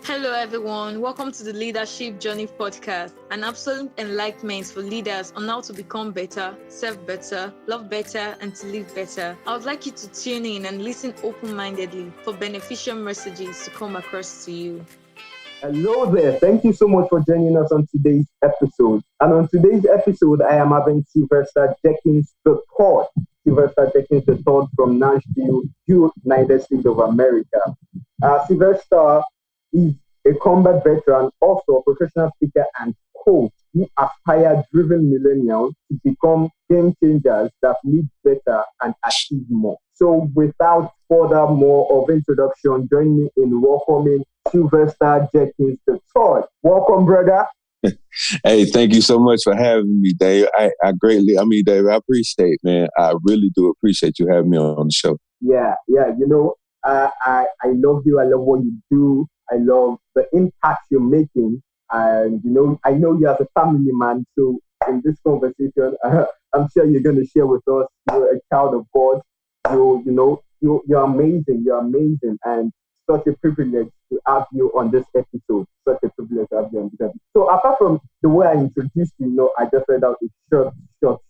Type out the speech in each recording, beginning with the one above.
Hello everyone, welcome to the Leadership Journey Podcast, an absolute enlightenment for leaders on how to become better, serve better, love better, and to live better. I would like you to tune in and listen open-mindedly for beneficial messages to come across to you. Hello there, thank you so much for joining us on today's episode. And on today's episode, I am having Sylvester Jenkins III. Sylvester Jenkins III from Nashville, United States of America. Sylvester is a combat veteran, also a professional speaker and coach who aspire driven millennials to become game changers that live better and achieve more. So without further more of introduction, join me in welcoming Sylvester Jenkins III. Welcome, brother. Hey, thank you so much for having me, Dave. Dave, I appreciate, man. I really do appreciate you having me on the show. Yeah. I love you. I love what you do. I love the impact you're making. And, I know you as a family man. So in this conversation, I'm sure you're going to share with us. You're a child of God. You're amazing. You're amazing. And such a privilege to have you on this episode. Such a privilege to have you on this episode. So apart from the way I introduced you, I just read out a short,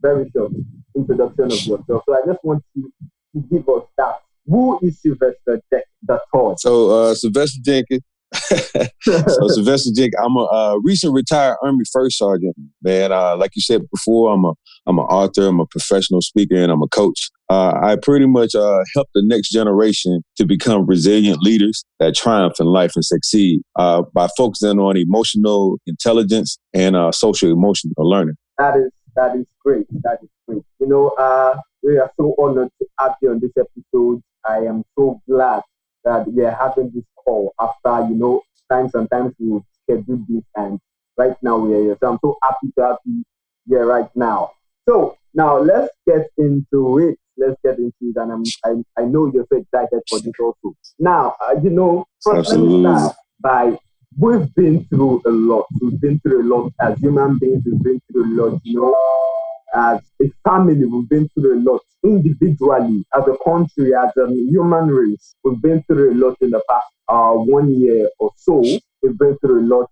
very short introduction of yourself. So I just want you to give us that. Who is Sylvester III? So Sylvester Jenkins. Sylvester Jenkins, I'm a recent retired Army First Sergeant, man. Like you said before, I'm an author, I'm a professional speaker, and I'm a coach. I pretty much help the next generation to become resilient leaders that triumph in life and succeed by focusing on emotional intelligence and social emotional learning. That is great. That is great. We are so honored to have you on this episode. I am so glad that we are having this call after, times and times we've scheduled this, and right now we are here. So I'm so happy to have you here right now. So now let's get into it. And I know you're so excited for this also. Now, first let me start by, we've been through a lot. We've been through a lot as human beings. We've been through a lot, as a family. We've been through a lot individually, as a country, as a human race. We've been through a lot in the past 1 year or so. We've been through a lot.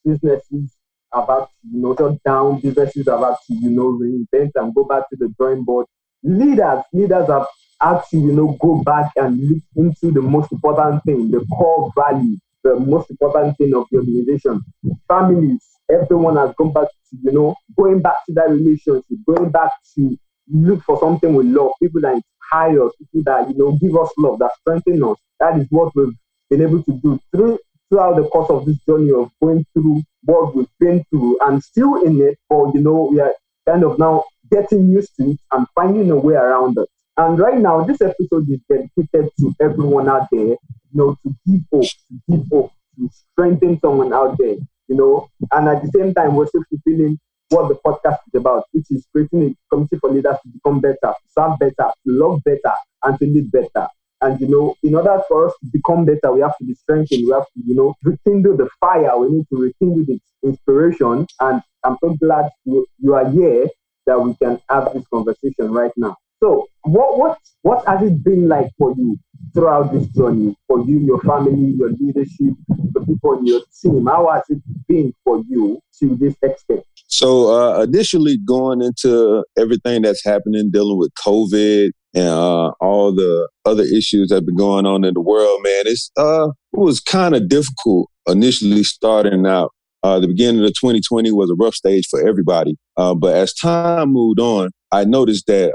Businesses are about to shut down. Businesses are about to reinvent and go back to the drawing board. Leaders have had to go back and look into the most important thing, the core value, the most important thing of the organization. Families, everyone has gone back to going back to that relationship, going back to look for something we love, people that inspire us, people that give us love, that strengthen us. That is what we've been able to do throughout the course of this journey of going through what we've been through and still in it, but we are kind of now getting used to it and finding a way around it. And right now, this episode is dedicated to everyone out there, to give hope, to strengthen someone out there, and at the same time, we're still fulfilling what the podcast is about, which is creating a community for leaders to become better, to serve better, to love better, and to live better. And, in order for us to become better, we have to be strengthened. We have to, rekindle the fire. We need to rekindle the inspiration. And I'm so glad you are here that we can have this conversation right now. So what has it been like for you throughout this journey? For you, your family, your leadership, the people in your team, how has it been for you to this extent? So initially going into everything that's happening, dealing with COVID and all the other issues that have been going on in the world, man, it was kind of difficult initially starting out. The beginning of 2020 was a rough stage for everybody. But as time moved on, I noticed that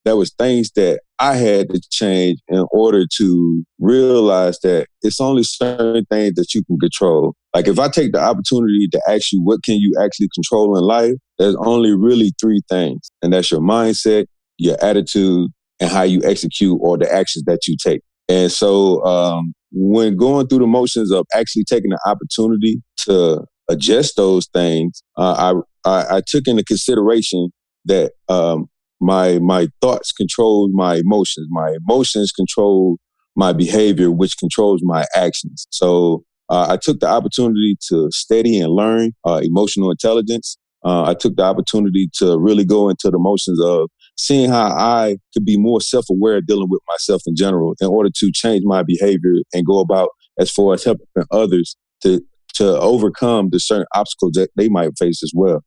there was things that I had to change in order to realize that it's only certain things that you can control. Like if I take the opportunity to ask you, what can you actually control in life? There's only really 3 things. And that's your mindset, your attitude, and how you execute or the actions that you take. And so when going through the motions of actually taking the opportunity to adjust those things, I took into consideration that my thoughts control my emotions control my behavior, which controls my actions. So I took the opportunity to study and learn emotional intelligence. I took the opportunity to really go into the motions of seeing how I could be more self-aware dealing with myself in general in order to change my behavior and go about as far as helping others to overcome the certain obstacles that they might face as well.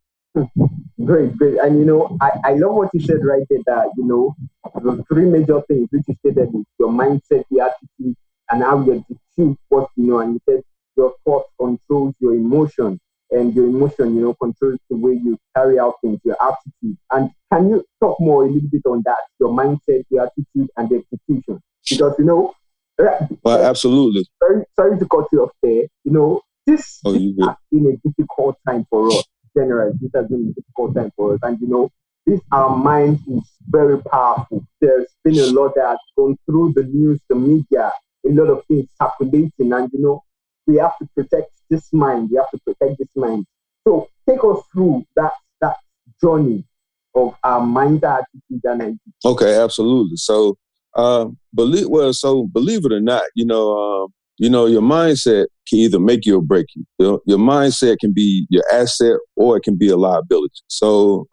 Great, great. And I love what you said right there that, the three major things which you stated is your mindset, your attitude, and how you execute what you know. And you said your thought controls your emotion, and your emotion, controls the way you carry out things, your attitude. And can you talk more a little bit on that, your mindset, your attitude, and the execution? Because, well, absolutely. Sorry to cut you off there. This has been a difficult time for us. Generally, this has been a difficult time for us. And, our mind is very powerful. There's been a lot that has gone through the news, the media, a lot of things circulating. And, we have to protect this mind. We have to protect this mind. So take us through that journey of our mind, attitude, and identity. Okay, absolutely. So, believe it or not, your mindset can either make you or break you. Your mindset can be your asset or it can be a liability. So,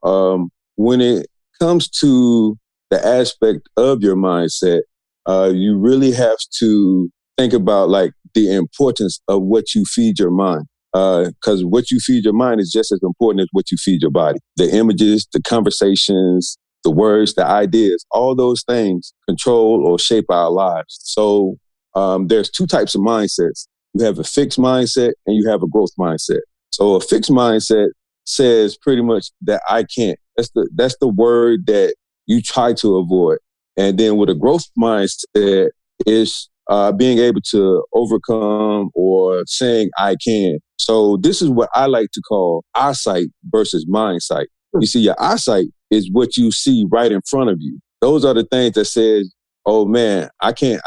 when it comes to the aspect of your mindset, you really have to think about like the importance of what you feed your mind. Because what you feed your mind is just as important as what you feed your body. The images, the conversations, the words, the ideas, all those things control or shape our lives. So there's two types of mindsets. You have a fixed mindset and you have a growth mindset. So a fixed mindset says pretty much that I can't. That's the word that you try to avoid. And then with a growth mindset is being able to overcome or saying I can. So this is what I like to call eyesight versus mindsight. You see, your eyesight is what you see right in front of you. Those are the things that says, oh man, I can't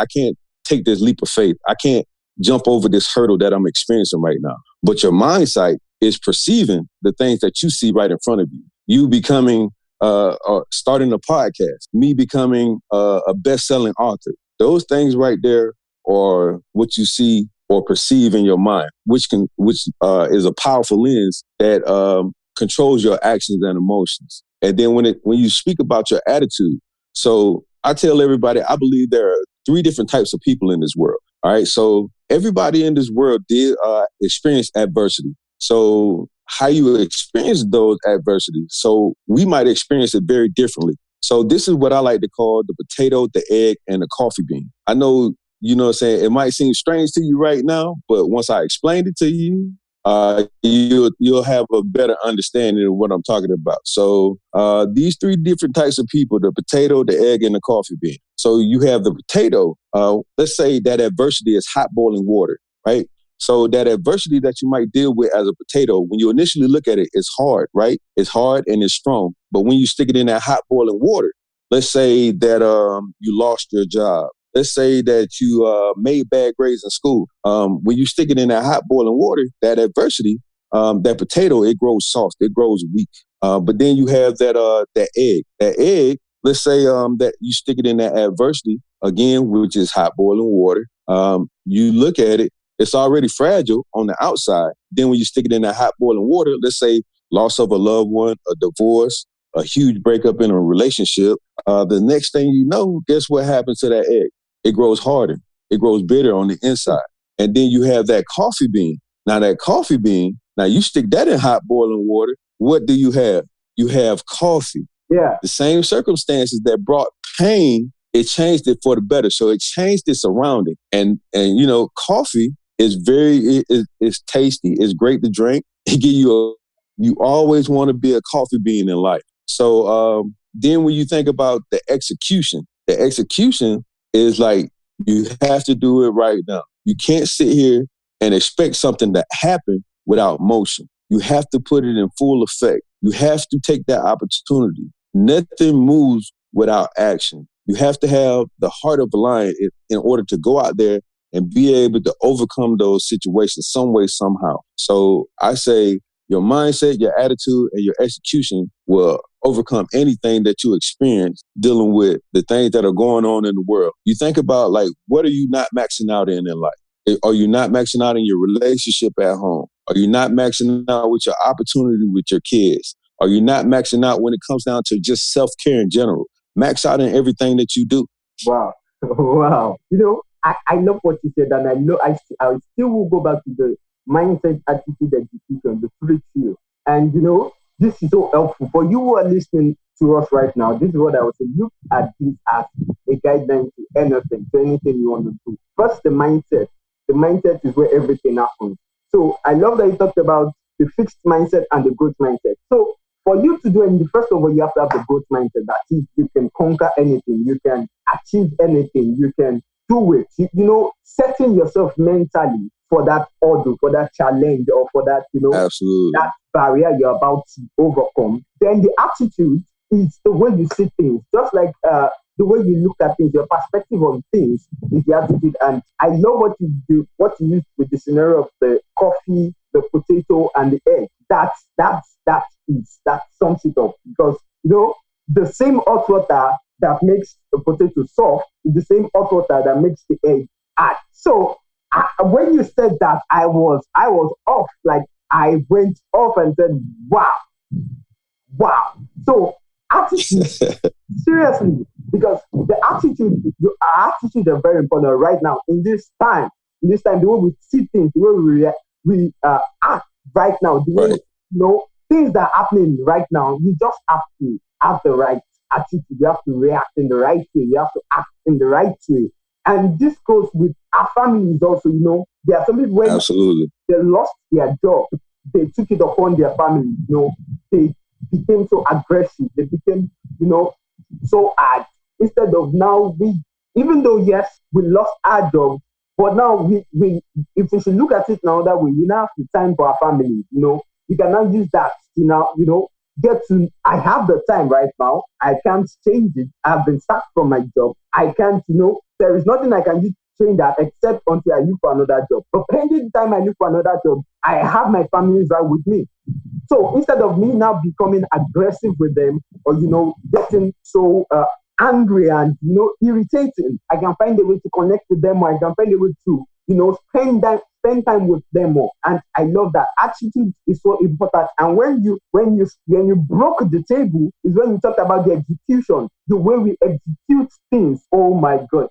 take this leap of faith. I can't jump over this hurdle that I'm experiencing right now. But your mindsight is perceiving the things that you see right in front of you. You becoming, starting a podcast, me becoming a best-selling author. Those things right there are what you see or perceive in your mind, which is a powerful lens that controls your actions and emotions. And then when you speak about your attitude, so I tell everybody, I believe there are three different types of people in this world. All right. So everybody in this world did experience adversity. So how you experience those adversities. So we might experience it very differently. So this is what I like to call the potato, the egg, and the coffee bean. I know, it might seem strange to you right now, but once I explained it to you, you'll have a better understanding of what I'm talking about. So these three different types of people, the potato, the egg, and the coffee bean. So you have the potato. Let's say that adversity is hot boiling water, right? So that adversity that you might deal with as a potato, when you initially look at it, it's hard, right? It's hard and it's strong. But when you stick it in that hot boiling water, let's say that you lost your job. Let's say that you made bad grades in school. When you stick it in that hot boiling water, that adversity, that potato, it grows soft, it grows weak. But then you have that egg. That egg, let's say that you stick it in that adversity, again, which is hot boiling water. You look at it, it's already fragile on the outside. Then when you stick it in that hot boiling water, let's say loss of a loved one, a divorce, a huge breakup in a relationship, the next thing you know, guess what happens to that egg? It grows harder. It grows bitter on the inside. And then you have that coffee bean. Now that coffee bean, you stick that in hot boiling water, what do you have? You have coffee. Yeah. The same circumstances that brought pain, it changed it for the better. So it changed its surrounding. And coffee is it's tasty. It's great to drink. It give you always want to be a coffee bean in life. So then when you think about the execution is like, you have to do it right now. You can't sit here and expect something to happen without motion. You have to put it in full effect. You have to take that opportunity. Nothing moves without action. You have to have the heart of a lion in order to go out there and be able to overcome those situations some way, somehow. So I say your mindset, your attitude, and your execution will overcome anything that you experience dealing with the things that are going on in the world. You think about, like, what are you not maxing out in life? Are you not maxing out in your relationship at home? Are you not maxing out with your opportunity with your kids? Are you not maxing out when it comes down to just self-care in general? Max out in everything that you do. Wow. Wow. I love what you said, and I still will go back to the mindset, attitude, execution, the 3 Q. And this is so helpful for you who are listening to us right now. This is what I would say. Look at this as a guideline to anything you want to do. First, the mindset. The mindset is where everything happens. So I love that you talked about the fixed mindset and the growth mindset. So for you to do anything, first of all, you have to have the growth mindset. That is, you can conquer anything, you can achieve anything, you can do it. Setting yourself mentally for that order, for that challenge, or for that, Absolutely. that barrier you're about to overcome. Then the attitude is the way you see things, just like the way you look at things, your perspective on things is the attitude. And I love what you do, what you use with the scenario of the coffee, the potato, and the egg. That sums it up, because the same hot water that makes the potato soft is the same hot water that makes the egg hard. So when you said that, I was off. Like, I went off and said, wow. So attitude, seriously, because the attitude, our attitude is very important right now in this time, the way we see things, the way we act right now, the way things that are happening right now. You just have to have the right attitude. You have to react in the right way. You have to act in the right way. And this goes with our families also. There are some people when they lost their job, they took it upon their family. They became so aggressive. They became, so hard. Instead of now, even though yes, we lost our job, but now we if we should look at it now that way, we now have the time for our family. You can now use that to now, I have the time right now. I can't change it. I've been sacked from my job. I can't, there is nothing I can do to change that except until I look for another job. But pending the time I look for another job, I have my family right with me. So instead of me now becoming aggressive with them, or getting so angry and irritating, I can find a way to connect with them, or I can find a way to spend time with them more. And I love that. Attitude is so important. And when you broke the table is when you talk about the execution, the way we execute things. Oh my God.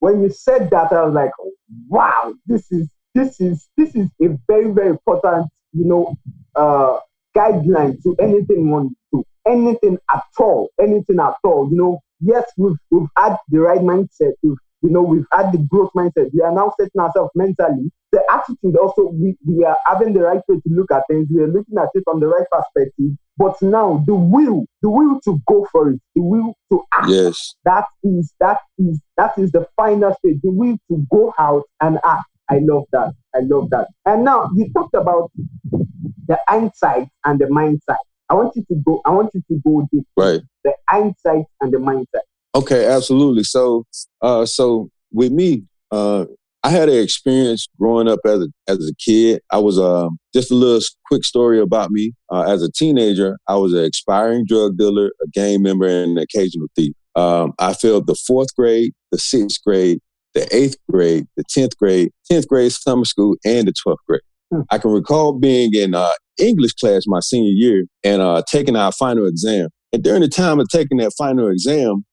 When you said that, I was like, wow, this is a very, very important, guideline to anything you want to do. Anything at all. Yes, we've had the right mindset. We've had the growth mindset. We are now setting ourselves mentally. The attitude also, we are having the right way to look at things. We are looking at it from the right perspective. But now the will to go for it, the will to act. Yes. That is the final stage. The will to go out and act. I love that. And now you talked about the hindsight and the mindset. I want you to go deep. Right. The hindsight and the mindset. Okay, absolutely. So with me, I had an experience growing up as a kid. I was just a little quick story about me. As a teenager, I was an expiring drug dealer, a gang member, and an occasional thief. I failed the 4th grade, the 6th grade, the 8th grade, the 10th grade summer school, and the 12th grade. I can recall being in English class my senior year and taking our final exam. And during the time of taking that final exam,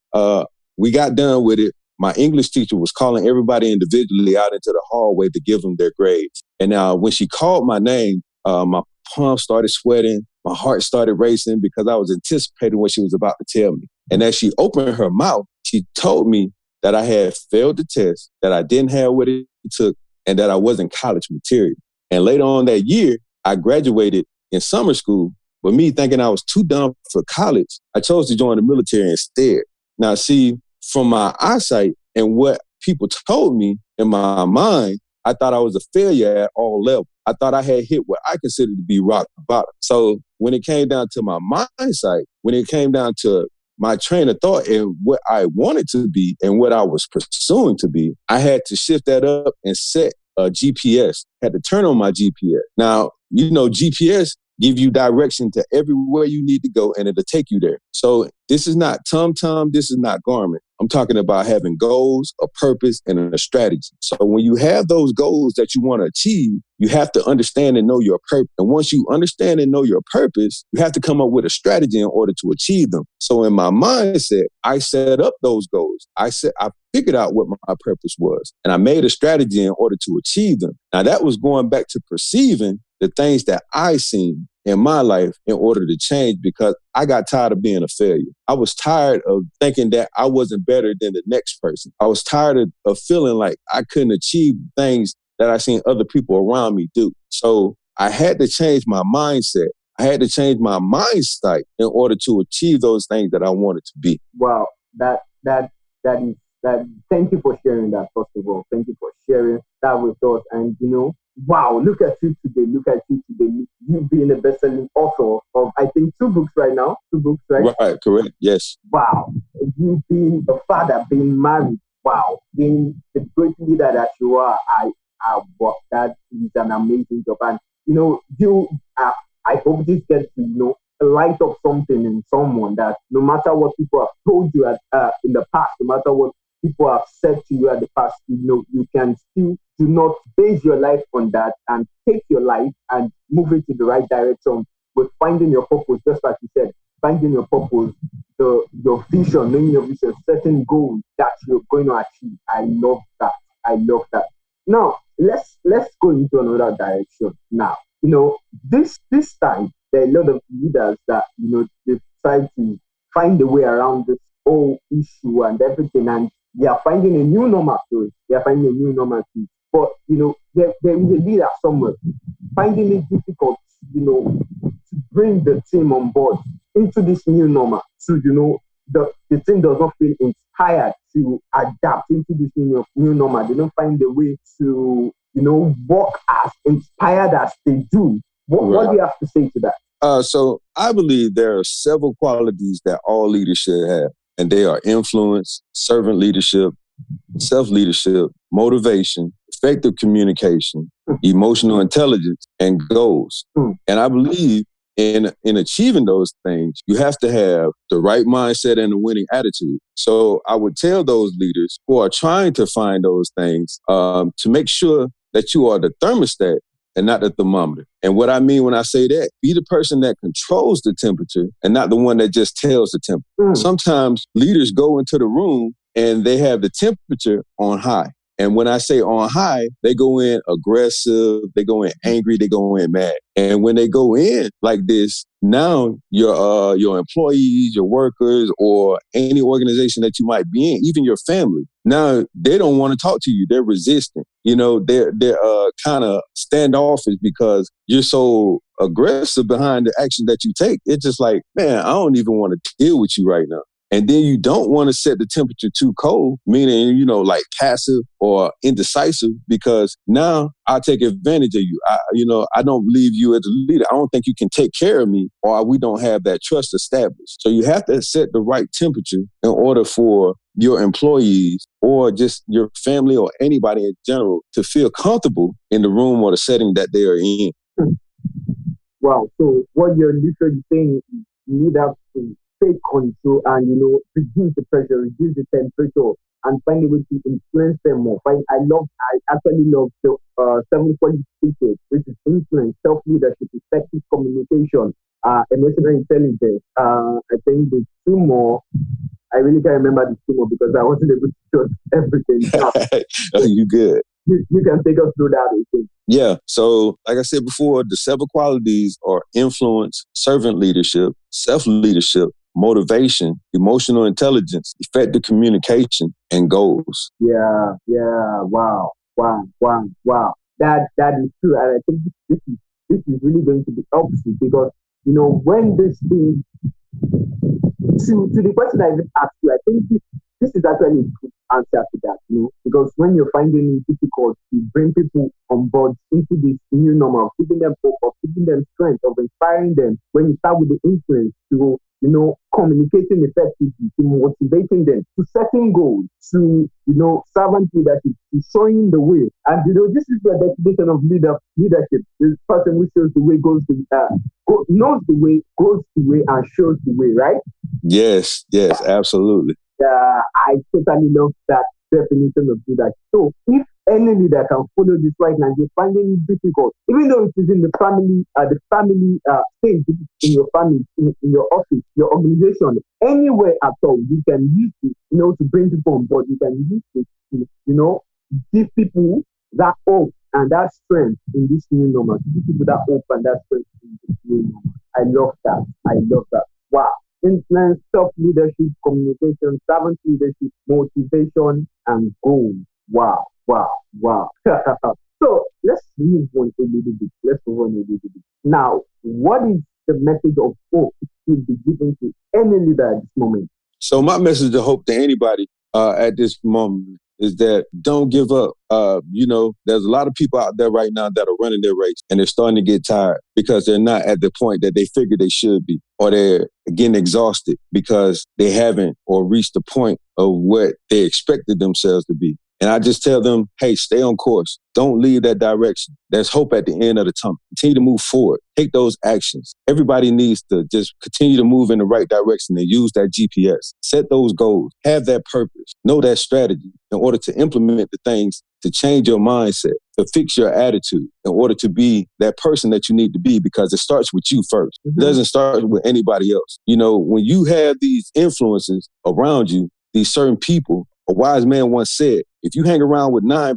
we got done with it. My English teacher was calling everybody individually out into the hallway to give them their grades. And now when she called my name, my palms started sweating. My heart started racing because I was anticipating what she was about to tell me. And as she opened her mouth, she told me that I had failed the test, that I didn't have what it took, and that I wasn't college material. And later on that year, I graduated in summer school. But me thinking I was too dumb for college, I chose to join the military instead. Now, see, from my eyesight and what people told me in my mind, I thought I was a failure at all levels. I thought I had hit what I considered to be rock bottom. So when it came down to my mindset, when it came down to my train of thought and what I wanted to be and what I was pursuing to be, I had to shift that up and set a GPS, had to turn on my GPS. Now, GPS give you direction to everywhere you need to go and it'll take you there. So this is not TomTom, this is not Garmin. I'm talking about having goals, a purpose, and a strategy. So when you have those goals that you want to achieve, you have to understand and know your purpose. And once you understand and know your purpose, you have to come up with a strategy in order to achieve them. So in my mindset, I set up those goals. I figured out what my purpose was, and I made a strategy in order to achieve them. Now that was going back to perceiving the things that I seen in my life in order to change, because I got tired of being a failure. I was tired of thinking that I wasn't better than the next person. I was tired of feeling like I couldn't achieve things that I seen other people around me do. So I had to change my mindset. I had to change my mindset in order to achieve those things that I wanted to be. Wow, that is. Thank you for sharing that. First of all, thank you for sharing that with us. And wow, look at you today. Look at you today. You being a best-selling author of, I think, 2 books right now. 2 books, right? Right, correct. Yes. Wow. You being a father, being married. Wow. Being the great leader that you are. Wow, that is an amazing job. And I hope this gets to light up something in someone, that no matter what people have told you in the past, no matter what people have said to you at the past, you can still do not base your life on that, and take your life and move it to the right direction with finding your purpose, just like you said, finding your purpose, your vision, knowing your vision, setting goals that you're going to achieve. I love that. I love that. Now, let's go into another direction now. This time, there are a lot of leaders that, they try to find a way around this whole issue and everything, and they are finding a new normal to it. They are finding a new normal to it. But, there is a leader somewhere finding it difficult, to bring the team on board into this new normal. So, the team does not feel inspired to adapt into this new normal. They don't find a way to, work as inspired as they do. What do you have to say to that? So I believe there are several qualities that all leaders should have, and they are influence, servant leadership, self-leadership, motivation, effective communication, emotional intelligence, and goals. And I believe in achieving those things, you have to have the right mindset and a winning attitude. So I would tell those leaders who are trying to find those things to make sure that you are the thermostat and not the thermometer. And what I mean when I say that, be the person that controls the temperature and not the one that just tells the temperature. Sometimes leaders go into the room and they have the temperature on high. And when I say on high, they go in aggressive, they go in angry, they go in mad. And when they go in like this, now your employees, your workers, or any organization that you might be in, even your family, now they don't want to talk to you. They're resistant. They're kind of standoffish because you're so aggressive behind the action that you take. It's just like, man, I don't even want to deal with you right now. And then you don't want to set the temperature too cold, meaning, like passive or indecisive, because now I'll take advantage of you. I don't believe you as a leader. I don't think you can take care of me, or we don't have that trust established. So you have to set the right temperature in order for your employees or just your family or anybody in general to feel comfortable in the room or the setting that they are in. Wow. So what you're literally saying is you need to take control and, reduce the pressure, reduce the temperature, and find a way to influence them more. I actually love the 7 qualities, which is influence, self-leadership, effective communication, emotional intelligence. I think the 2 more, I really can't remember the 2 more because I wasn't able to jot everything. Oh, you good. You can take us through that, I think. Yeah. So like I said before, the 7 qualities are influence, servant leadership, self-leadership, motivation, emotional intelligence, effective communication, and goals. Yeah. Wow. That is true. And I think this is really going to be helpful because, when this thing, to the question I just asked you, I think this is actually a good answer to that, because when you're finding it difficult to bring people on board into this new normal, giving them hope, of giving them strength, of inspiring them, when you start with the influence to, communicating effectively, to motivating them, to setting goals, to, servant leadership, to showing the way. And, this is the definition of leadership. This person who shows the way knows the way, goes the way, and shows the way, right? Yes, absolutely. I totally love that. definition of leadership. So if any leader can follow this right now, you're finding it difficult, even though it is in the family stage, in your family, in your office, your organization, anywhere at all, you can use it, to bring people on board. You can use it to, give people that hope and that strength in this new normal. Give people that hope and that strength in this new normal. I love that. I love that. Wow. Influence, self-leadership, communication, servant leadership, motivation, and goals. Wow. So let's move on a little bit. Now, what is the message of hope to be given to any leader at this moment? So my message of hope to anybody at this moment is that don't give up. There's a lot of people out there right now that are running their race and they're starting to get tired because they're not at the point that they figure they should be, or they're getting exhausted because they haven't or reached the point of what they expected themselves to be. And I just tell them, hey, stay on course. Don't leave that direction. There's hope at the end of the tunnel. Continue to move forward. Take those actions. Everybody needs to just continue to move in the right direction and use that GPS. Set those goals. Have that purpose. Know that strategy in order to implement the things to change your mindset, to fix your attitude in order to be that person that you need to be, because it starts with you first. Mm-hmm. It doesn't start with anybody else. When you have these influences around you, these certain people, a wise man once said, if you hang around with nine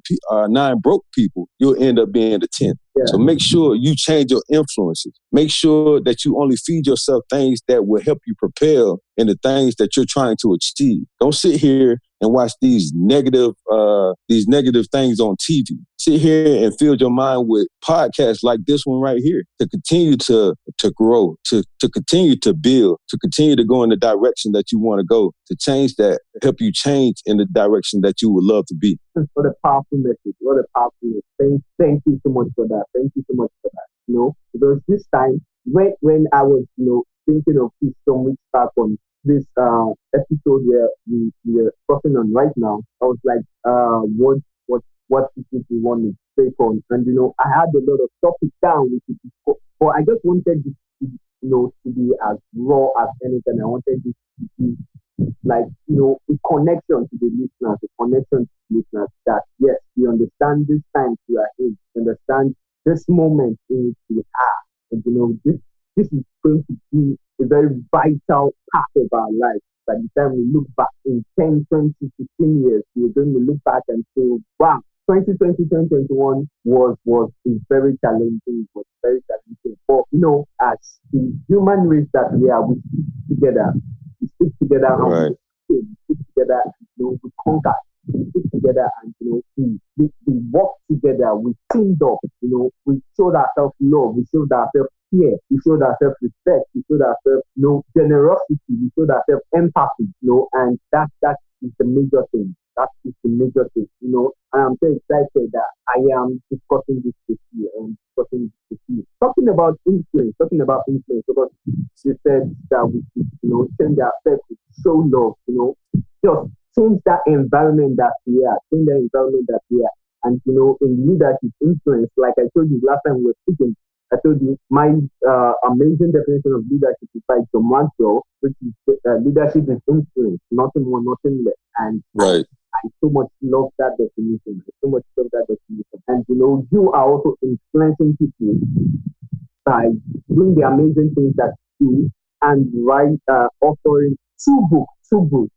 broke people, you'll end up being the 10th. Yeah. So make sure you change your influences. Make sure that you only feed yourself things that will help you propel in the things that you're trying to achieve. Don't sit here and watch these negative things on TV. Sit here and fill your mind with podcasts like this one right here to continue to grow, to continue to build, to continue to go in the direction that you want to go, to change that, help you change in the direction that you would love to be. What a powerful message. What a powerful message. Thank you so much for that. Thank you so much for that. Because this time, when I was, thinking of this some weeks back on this episode where we are talking on right now, I was like, what is it we want to speak on? And I had a lot of topics down, but I just wanted this to be as raw as anything. I wanted this to be like, a connection to the listeners, that yes, we understand this time we are in, understand this moment in which we are. And this is going to be a very vital part of our life. By the time we look back in 10, 20, 15 years, we're going to look back and say, wow, 2020, 2021 was a very challenging, But, as the human race that we are, we stick together. Right. And we stick together and we conquer. We stick together and we work together. We teamed up. We showed ourselves love. We showed ourselves care. We showed ourselves respect. We showed ourselves generosity. We showed ourselves empathy. And that is the major thing. That is the major thing. And I'm so excited that I am discussing this with you and discussing this with you. Talking about influence, because you said that we should, change ourselves, show love, just change that environment that we are, And, in leadership influence, like I told you last time we were speaking, I told you my amazing definition of leadership is by John Maxwell, which is leadership is influence, nothing more, nothing less. And right. I so much love that definition. And you are also influencing people by doing the amazing things that you do and offering two books.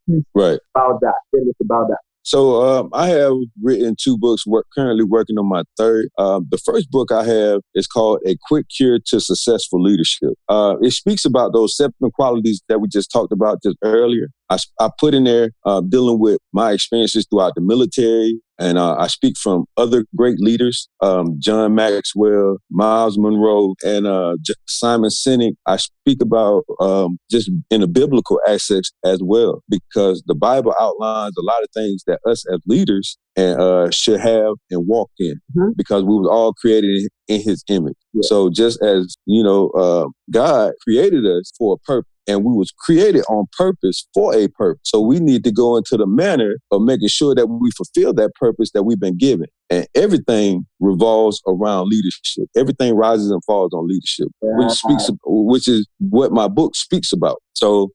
Please right. About that. Tell us about that. So I have written 2 books, currently working on my 3rd. The first book I have is called A Quick Cure to Successful Leadership. It speaks about those 7 qualities that we just talked about just earlier. I put in there dealing with my experiences throughout the military, and I speak from other great leaders, John Maxwell, Miles Monroe, and Simon Sinek. I speak about just in a biblical aspect as well, because the Bible outlines a lot of things that us as leaders should have and walk in, because we were all created in His image. Yeah. So just as God created us for a purpose, and we was created on purpose for a purpose. So we need to go into the manner of making sure that we fulfill that purpose that we've been given. And everything revolves around leadership. Everything rises and falls on leadership, which is what my book speaks about. So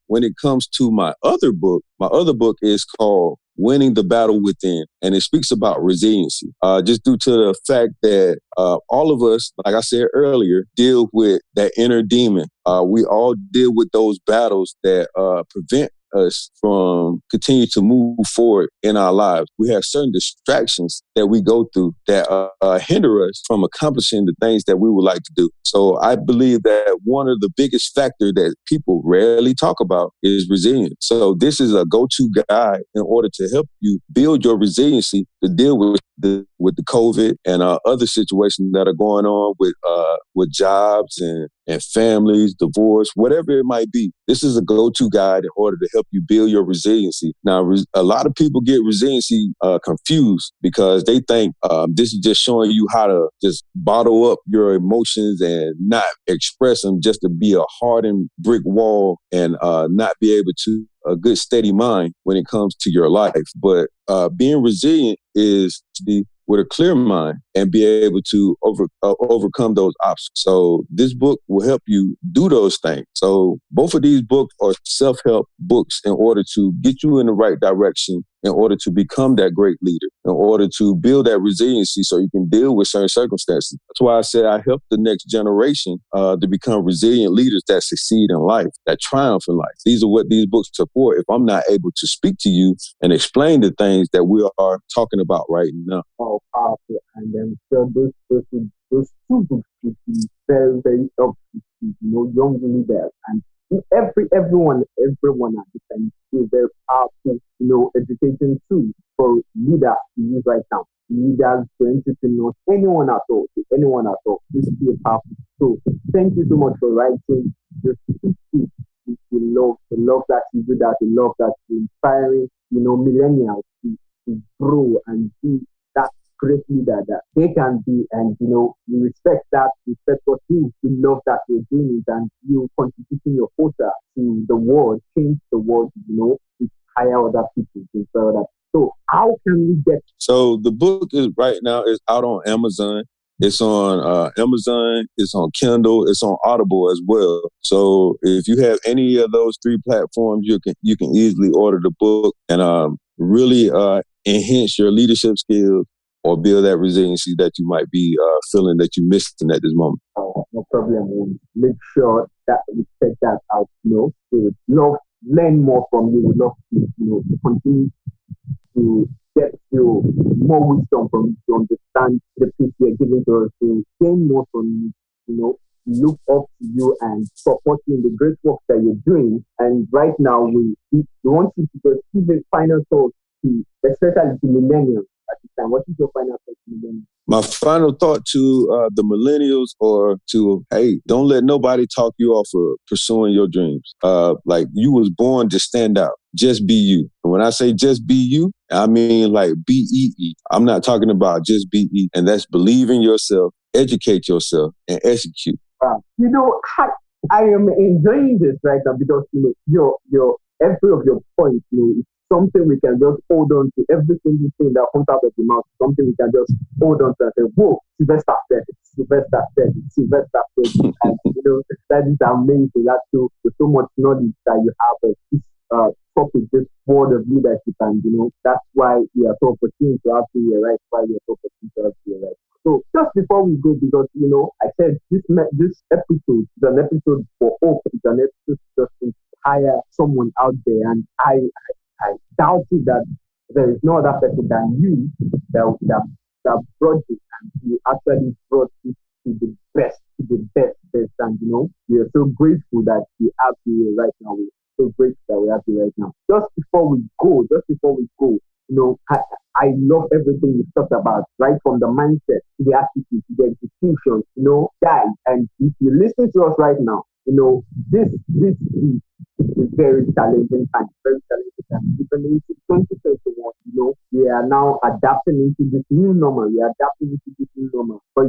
when it comes to my other book is called winning the battle within. And it speaks about resiliency, just due to the fact that all of us, like I said earlier, deal with that inner demon. We all deal with those battles that prevent us from continue to move forward in our lives. We have certain distractions that we go through that hinder us from accomplishing the things that we would like to do. So I believe that one of the biggest factors that people rarely talk about is resilience. So this is a go-to guide in order to help you build your resiliency to deal with the COVID and other situations that are going on with jobs and families, divorce, whatever it might be. This is a go-to guide in order to help you build your resiliency. Now, a lot of people get resiliency confused because they think this is just showing you how to just bottle up your emotions and not express them, just to be a hardened brick wall and not be able to a good steady mind when it comes to your life. But being resilient is to be with a clear mind and be able to overcome those obstacles. So this book will help you do those things. So both of these books are self-help books in order to get you in the right direction, in order to become that great leader, in order to build that resiliency so you can deal with certain circumstances. That's why I said I help the next generation to become resilient leaders that succeed in life, that triumph in life. These are what these books support if I'm not able to speak to you and explain the things that we are talking about right now. Oh, powerful. And then so those two books would be very, very helpful to, young leaders and everyone at this time is very powerful, education tool for leaders to use right now. Leaders, for entrepreneurs, anyone at all. This is a powerful. So thank you so much for writing this book. We love that you do that. We love that you're inspiring, millennials to grow and be that great leader that they can be. And, we respect that, respect what you. We love that you're doing it and you contributing your quota to the world, change the world, inspire other people, to inspire other people. So how can we get? So the book is right now is out on Amazon. It's on Amazon, it's on Kindle, it's on Audible as well. So if you have any of those three platforms, you can easily order the book and really enhance your leadership skills or build that resiliency that you might be feeling that you're missing at this moment. No problem. We'll make sure that we check that out. We would love learn more from you. We would love to continue to get you more wisdom from you, to understand the piece you're giving to us, to gain more from you, look up to you and support you in the great work that you're doing. And right now, we want you to just give a final thought to, especially to millennials at this time. What is your final thought to millennials? My final thought to the millennials or to, hey, don't let nobody talk you off of pursuing your dreams. Like you was born to stand out. Just be you. And when I say just be you, I mean like B-E-E. I'm not talking about just be, and that's believe in yourself, educate yourself, and execute. I am enjoying this right now because your every of your points, is something we can just hold on to. Every single thing that comes out of the mouth, something we can just hold on to and say, whoa, Sylvester said it. And that is amazing. That's with so much knowledge that you have of this topic, this world of leadership, and that's why we are so opportunity to have you here, right? Why we are so opportunity to have you here, right? So just before we go, because I said this episode is an episode for hope. It's an episode just to inspire someone out there, and I doubted that there is no other person than you that brought this, and you actually brought it to the best, and we are so grateful that we have you here right now. So grateful that we have you right now. Just before we go, I love everything you talked about, right from the mindset to the attitude to the execution, guys. And if you listen to us right now, this is a very challenging time, Even in 2021, we are now adapting into this new normal. But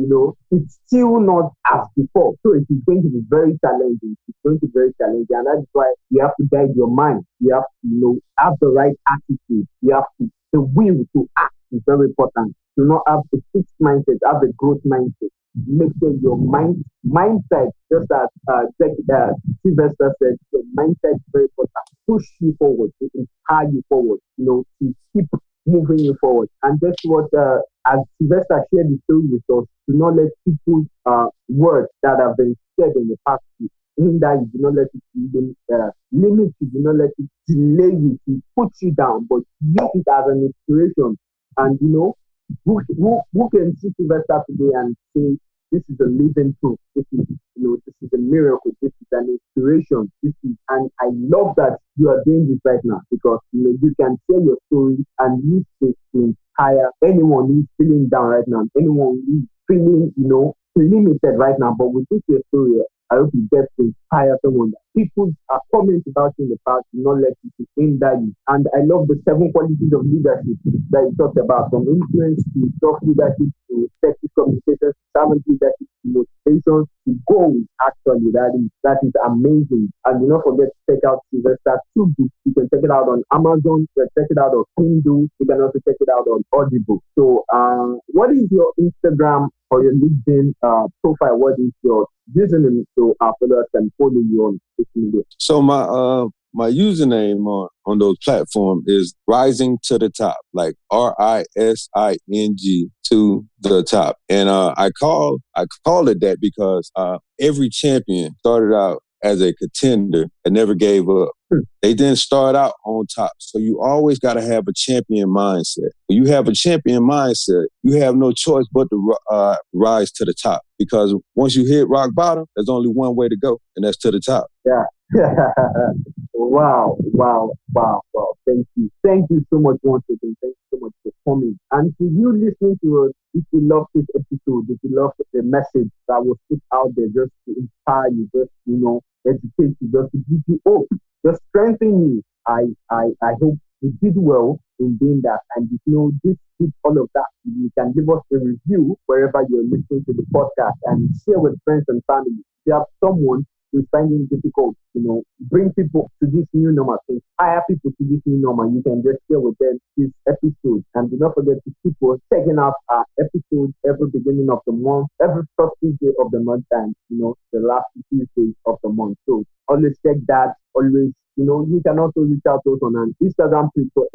it's still not as before. So it is going to be very challenging. And that's why you have to guide your mind. You have to, have the right attitude. You have to, the will to act is very important. Do not have the fixed mindset, have the growth mindset. Make sure your mindset just as Sylvester said, your mindset is very important. Push you forward, to inspire you forward, to keep moving you forward. And that's what, as Sylvester shared the story with us, do not let people's words that have been said in the past hinder you, do not let it even limit you, do not let it delay you, to put you down, but use it as an inspiration. And who can see Sylvester today and say, this is a living proof, this is a miracle, this is an inspiration, and I love that you are doing this right now, because you can share your story and use this to inspire anyone who's feeling down right now, anyone who's feeling, limited right now. But with this your story, I hope you get to inspire someone. People are comments about you in the past, do not let it hinder you. And I love the 7 qualities of leadership that you talked about, from influence to self-leadership to effective communication, servant leadership to motivation to goals. Actually, that is amazing. And do not forget to check out Sylvester's 2 books. You can check it out on Amazon, you can check it out on Kindle, you can also check it out on Audible. So what is your Instagram or your LinkedIn profile? What is your username so our followers can follow you on social media? So my username on those platforms is Rising to the Top, like RISING to the top. And I call it that because every champion started out as a contender and never gave up. They didn't start out on top. So you always got to have a champion mindset. When you have a champion mindset, you have no choice but to rise to the top. Because once you hit rock bottom, there's only one way to go, and that's to the top. Yeah. Wow. Thank you so much once again. Thank you so much for coming. And to you listening to us, if you love this episode, if you love the message that was put out there just to inspire you, just, educate you, just to give you hope, just strengthen you, I hope you did well in doing that. And this did all of that, you can give us a review wherever you're listening to the podcast and share with friends and family. If you have someone who's finding it difficult, bring people to this new normal, inspire people to this new normal, you can just share with them this episode. And do not forget to keep us checking out our episodes every beginning of the month, every first Tuesday of the month, and the last Tuesday of the month. So always check that. Always, you can also reach out to us on an Instagram page for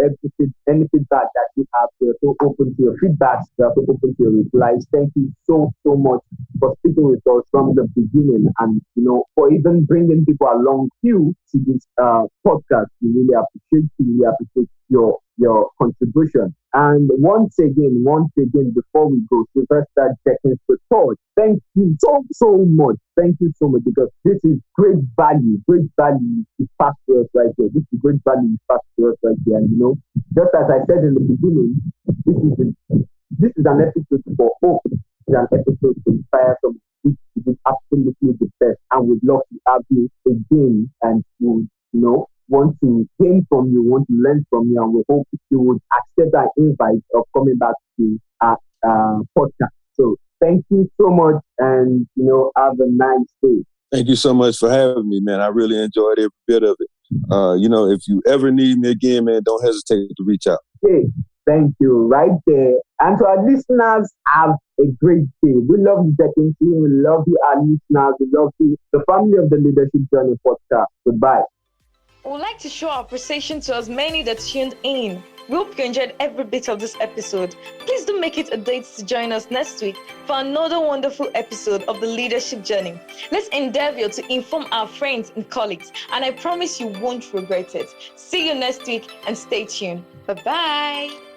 any feedback that you have. We're so open to your feedbacks. We're so open to your replies. Thank you so much for speaking with us from the beginning, and for even bringing people along you to this podcast. We really appreciate you. We appreciate your contribution. And once again, before we go, Sylvester Jenkins the third, thank you so much. Thank you so much, because this is great value is passed to us right here. This is great value is passed to us right here. And just as I said in the beginning, this is an episode for hope. It's an episode to inspire someone. This is absolutely the best, and we'd love to have you again, and we want to gain from you, want to learn from you, and we hope you would accept that invite of coming back to our podcast. So thank you so much, and have a nice day. Thank you so much for having me, man. I really enjoyed every bit of it. If you ever need me again, man, don't hesitate to reach out. Okay, thank you right there. And to our listeners, have a great day. We love you, Jenkins. We love you, our listeners. We love you, the family of the Leadership Journey podcast. Goodbye. We would like to show our appreciation to as many that tuned in. We hope you enjoyed every bit of this episode. Please do make it a date to join us next week for another wonderful episode of the Leadership Journey. Let's endeavor to inform our friends and colleagues, and I promise you won't regret it. See you next week and stay tuned. Bye-bye.